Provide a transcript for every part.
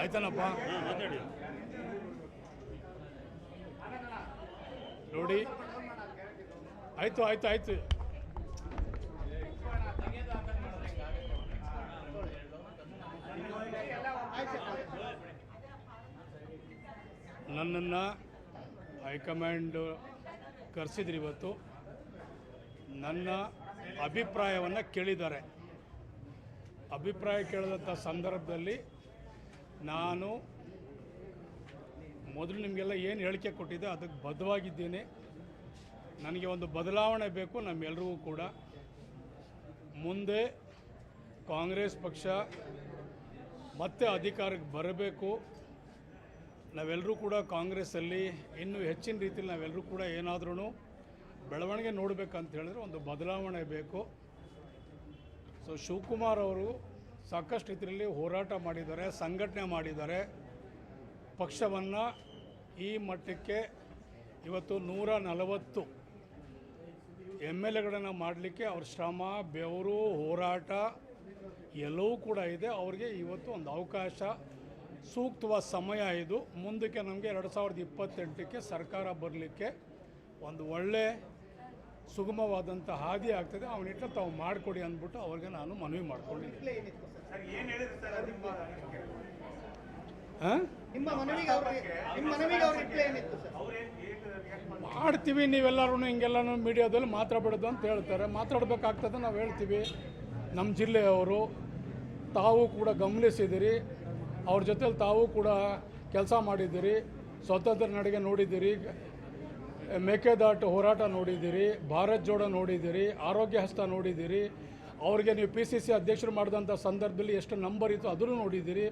ಆಯ್ತಾನಪ್ಪ ನೋಡಿ ಆಯ್ತು ಆಯ್ತು ಆಯ್ತು ನನ್ನನ್ನು ಹೈಕಮಾಂಡ್ ಕರೆಸಿದ್ರು ಇವತ್ತು. ನನ್ನ ಅಭಿಪ್ರಾಯವನ್ನು ಕೇಳಿದ್ದಾರೆ. ಅಭಿಪ್ರಾಯ ಕೇಳಿದಂಥ ಸಂದರ್ಭದಲ್ಲಿ ನಾನು ಮೊದಲು ನಿಮಗೆಲ್ಲ ಏನು ಹೇಳಿಕೆ ಕೊಟ್ಟಿದ್ದೆ ಅದಕ್ಕೆ ಬದ್ಧವಾಗಿದ್ದೀನಿ. ನನಗೆ ಒಂದು ಬದಲಾವಣೆ ಬೇಕು ನಮ್ಮೆಲ್ಲರಿಗೂ ಕೂಡ. ಮುಂದೆ ಕಾಂಗ್ರೆಸ್ ಪಕ್ಷ ಮತ್ತೆ ಅಧಿಕಾರಕ್ಕೆ ಬರಬೇಕು. ನಾವೆಲ್ಲರೂ ಕೂಡ ಕಾಂಗ್ರೆಸ್ಸಲ್ಲಿ ಇನ್ನೂ ಹೆಚ್ಚಿನ ರೀತಿಯಲ್ಲಿ ನಾವೆಲ್ಲರೂ ಕೂಡ ಏನಾದ್ರೂ ಬೆಳವಣಿಗೆ ನೋಡಬೇಕಂತ ಹೇಳಿದ್ರೆ ಒಂದು ಬದಲಾವಣೆ ಬೇಕು. ಸೊ ಶಿವಕುಮಾರ್ ಅವರು ಸಾಕಷ್ಟು ರೀತಿಯಲ್ಲಿ ಹೋರಾಟ ಮಾಡಿದ್ದಾರೆ, ಸಂಘಟನೆ ಮಾಡಿದ್ದಾರೆ. ಪಕ್ಷವನ್ನು ಈ ಮಟ್ಟಕ್ಕೆ ಇವತ್ತು 140 MLAಗಳನ್ನು ಮಾಡಲಿಕ್ಕೆ ಅವ್ರ ಶ್ರಮ, ಬೆವರು, ಹೋರಾಟ ಎಲ್ಲವೂ ಕೂಡ ಇದೆ. ಅವ್ರಿಗೆ ಇವತ್ತು ಒಂದು ಅವಕಾಶ, ಸೂಕ್ತವಾದ ಸಮಯ ಇದು. ಮುಂದಕ್ಕೆ ನಮಗೆ 2028ಕ್ಕೆ ಸರ್ಕಾರ ಬರಲಿಕ್ಕೆ ಒಂದು ಒಳ್ಳೆ ಸುಗಮವಾದಂಥ ಹಾದಿ ಆಗ್ತದೆ. ಅವನಿಟ್ಟು ತಾವು ಮಾಡಿಕೊಡಿ ಅಂದ್ಬಿಟ್ಟು ಅವ್ರಿಗೆ ನಾನು ಮನವಿ ಮಾಡ್ಕೊಂಡಿದ್ದೀನಿ. ಮಾಡ್ತೀವಿ, ನೀವೆಲ್ಲರೂ ಹಿಂಗೆಲ್ಲನೂ ಮೀಡಿಯಾದಲ್ಲಿ ಮಾತಾಡಬಾರ್ದು ಅಂತ ಹೇಳ್ತಾರೆ. ಮಾತಾಡಬೇಕಾಗ್ತದೆ, ನಾವು ಹೇಳ್ತೀವಿ. ನಮ್ಮ ಜಿಲ್ಲೆಯವರು ತಾವು ಕೂಡ ಗಮನಿಸಿದಿರಿ, ಅವ್ರ ಜೊತೆಲಿ ತಾವು ಕೂಡ ಕೆಲಸ ಮಾಡಿದ್ದೀರಿ. ಸ್ವಾತಂತ್ರ್ಯ ನಡಿಗೆ ನೋಡಿದ್ದೀರಿ, ಮೇಕೆದಾಟು ಹೋರಾಟ ನೋಡಿದ್ದೀರಿ, ಭಾರತ್ ಜೋಡೋ ನೋಡಿದ್ದೀರಿ, ಆರೋಗ್ಯ ಹಸ್ತ ನೋಡಿದ್ದೀರಿ. ಅವ್ರಿಗೆ ನೀವು PCC ಅಧ್ಯಕ್ಷರು ಮಾಡಿದಂಥ ಸಂದರ್ಭದಲ್ಲಿ ಎಷ್ಟು ನಂಬರ್ ಇತ್ತು ಅದನ್ನು ನೋಡಿದ್ದೀರಿ.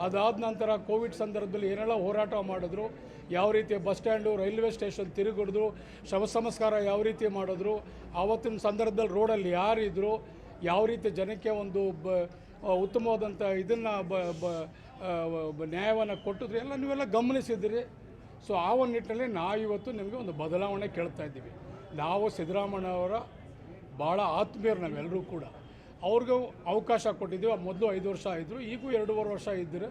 ಅದಾದ ನಂತರ ಕೋವಿಡ್ ಸಂದರ್ಭದಲ್ಲಿ ಏನೆಲ್ಲ ಹೋರಾಟ ಮಾಡಿದ್ರು, ಯಾವ ರೀತಿ ಬಸ್ ಸ್ಟ್ಯಾಂಡು, ರೈಲ್ವೆ ಸ್ಟೇಷನ್ ತಿರುಗಿಡಿದ್ರು, ಶವ ಸಂಸ್ಕಾರ ಯಾವ ರೀತಿ ಮಾಡಿದ್ರು, ಆವತ್ತಿನ ಸಂದರ್ಭದಲ್ಲಿ ರೋಡಲ್ಲಿ ಯಾರಿದ್ರು, ಯಾವ ರೀತಿ ಜನಕ್ಕೆ ಒಂದು ಉತ್ತಮವಾದಂಥ ಇದನ್ನು ನ್ಯಾಯವನ್ನು ಕೊಟ್ಟಿದ್ರು, ಎಲ್ಲ ನೀವೆಲ್ಲ ಗಮನಿಸಿದ್ದೀರಿ. ಸೊ ಆ ಒಂದು ನಿಟ್ಟಿನಲ್ಲಿ ನಾವಿವತ್ತು ನಿಮಗೆ ಒಂದು ಬದಲಾವಣೆ ಕೇಳ್ತಾ ಇದ್ದೀವಿ. ನಾವು ಸಿದ್ದರಾಮಯ್ಯನವರ ಭಾಳ ಆತ್ಮೀಯರು ನಾವೆಲ್ಲರೂ ಕೂಡ. ಅವ್ರಿಗೂ ಅವಕಾಶ ಕೊಟ್ಟಿದ್ದೀವಿ. ಮೊದಲು 5 ವರ್ಷ ಇದ್ದರು, ಈಗೂ 2.5 ವರ್ಷ ಇದ್ದರು.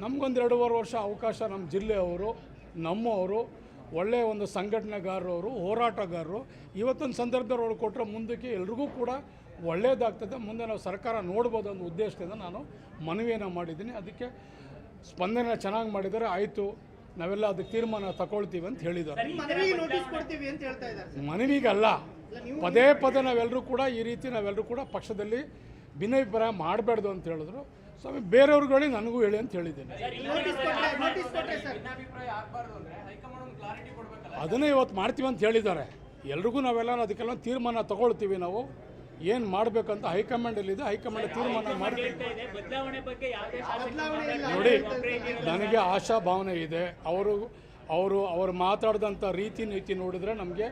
ನಮಗೊಂದು 2.5 ವರ್ಷ ಅವಕಾಶ ನಮ್ಮ ಜಿಲ್ಲೆಯವರು, ನಮ್ಮವರು, ಒಳ್ಳೆಯ ಒಂದು ಸಂಘಟನೆಗಾರರು, ಹೋರಾಟಗಾರರು ಇವತ್ತೊಂದು ಸಂದರ್ಭದಲ್ಲಿ ಅವ್ರು ಕೊಟ್ಟರೆ ಮುಂದಕ್ಕೆ ಎಲ್ರಿಗೂ ಕೂಡ ಒಳ್ಳೆಯದಾಗ್ತದೆ. ಮುಂದೆ ನಾವು ಸರ್ಕಾರ ನೋಡ್ಬೋದು ಅನ್ನೋ ಉದ್ದೇಶದಿಂದ ನಾನು ಮನವಿಯನ್ನು ಮಾಡಿದ್ದೀನಿ. ಅದಕ್ಕೆ ಸ್ಪಂದನೆ ಚೆನ್ನಾಗಿ ಮಾಡಿದ್ದಾರೆ. ಆಯಿತು, ನಾವೆಲ್ಲ ಅದಕ್ಕೆ ತೀರ್ಮಾನ ತಗೊಳ್ತೀವಿ ಅಂತ ಹೇಳಿದ್ದಾರೆ. ಮನವಿಗಲ್ಲ, ಪದೇ ಪದೇ ನಾವೆಲ್ಲರೂ ಕೂಡ ಈ ರೀತಿ ನಾವೆಲ್ಲರೂ ಕೂಡ ಪಕ್ಷದಲ್ಲಿ ಭಿನ್ನಾಭಿಪ್ರಾಯ ಮಾಡಬಾರ್ದು ಅಂತ ಹೇಳಿದ್ರು. ಸ್ವಾಮಿ ಬೇರೆಯವ್ರುಗಳಿಗೆ ನನಗೂ ಹೇಳಿ ಅಂತ ಹೇಳಿದ್ದೇನೆ. ಅದನ್ನೇ ಇವತ್ತು ಮಾಡ್ತೀವಿ ಅಂತ ಹೇಳಿದ್ದಾರೆ. ಎಲ್ರಿಗೂ ನಾವೆಲ್ಲ ಅದಕ್ಕೆಲ್ಲ ತೀರ್ಮಾನ ತಗೊಳ್ತೀವಿ. ನಾವು ಏನು ಮಾಡಬೇಕಂತ ಹೈಕಮಾಂಡಲ್ಲಿದೆ, ಹೈಕಮಾಂಡ್ ತೀರ್ಮಾನ ಮಾಡ್ತೀವಿ. ನೋಡಿ, ನನಗೆ ಆಶಾ ಭಾವನೆ ಇದೆ. ಅವರು ಮಾತಾಡಿದಂಥ ರೀತಿ ನೀತಿ ನೋಡಿದ್ರೆ ನಮಗೆ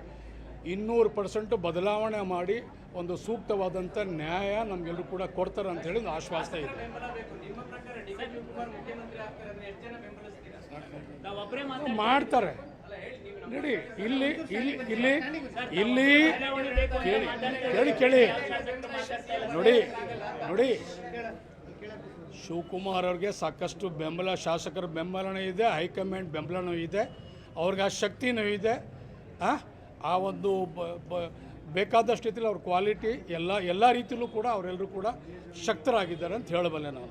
200% ಬದಲಾವಣೆ ಮಾಡಿ ಒಂದು ಸೂಕ್ತವಾದಂಥ ನ್ಯಾಯ ನಮಗೆಲ್ಲರೂ ಕೂಡ ಕೊಡ್ತಾರೆ ಅಂತ ಹೇಳಿ ಆಶ್ವಾಸ ಇದೆ. ಮಾಡ್ತಾರೆ ನೋಡಿ. ಇಲ್ಲಿ ಇಲ್ಲಿ ಇಲ್ಲಿ ಇಲ್ಲಿ ಕೇಳಿ ನೋಡಿ ನೋಡಿ ಶಿವಕುಮಾರ್ ಅವ್ರಿಗೆ ಸಾಕಷ್ಟು ಬೆಂಬಲ, ಶಾಸಕರ ಬೆಂಬಲನೂ ಇದೆ, ಹೈಕಮಾಂಡ್ ಬೆಂಬಲನೂ ಇದೆ, ಅವ್ರಿಗೆ ಆ ಶಕ್ತಿನೂ ಇದೆ. ಆ ಒಂದು ಬೇಕಾದಷ್ಟು ರೀತಿಯಲ್ಲಿ ಅವ್ರ ಕ್ವಾಲಿಟಿ ಎಲ್ಲ ರೀತಿಯಲ್ಲೂ ಕೂಡ ಅವರೆಲ್ಲರೂ ಕೂಡ ಶಕ್ತರಾಗಿದ್ದಾರೆ ಅಂತ ಹೇಳಬಲ್ಲೆ ನಾನು.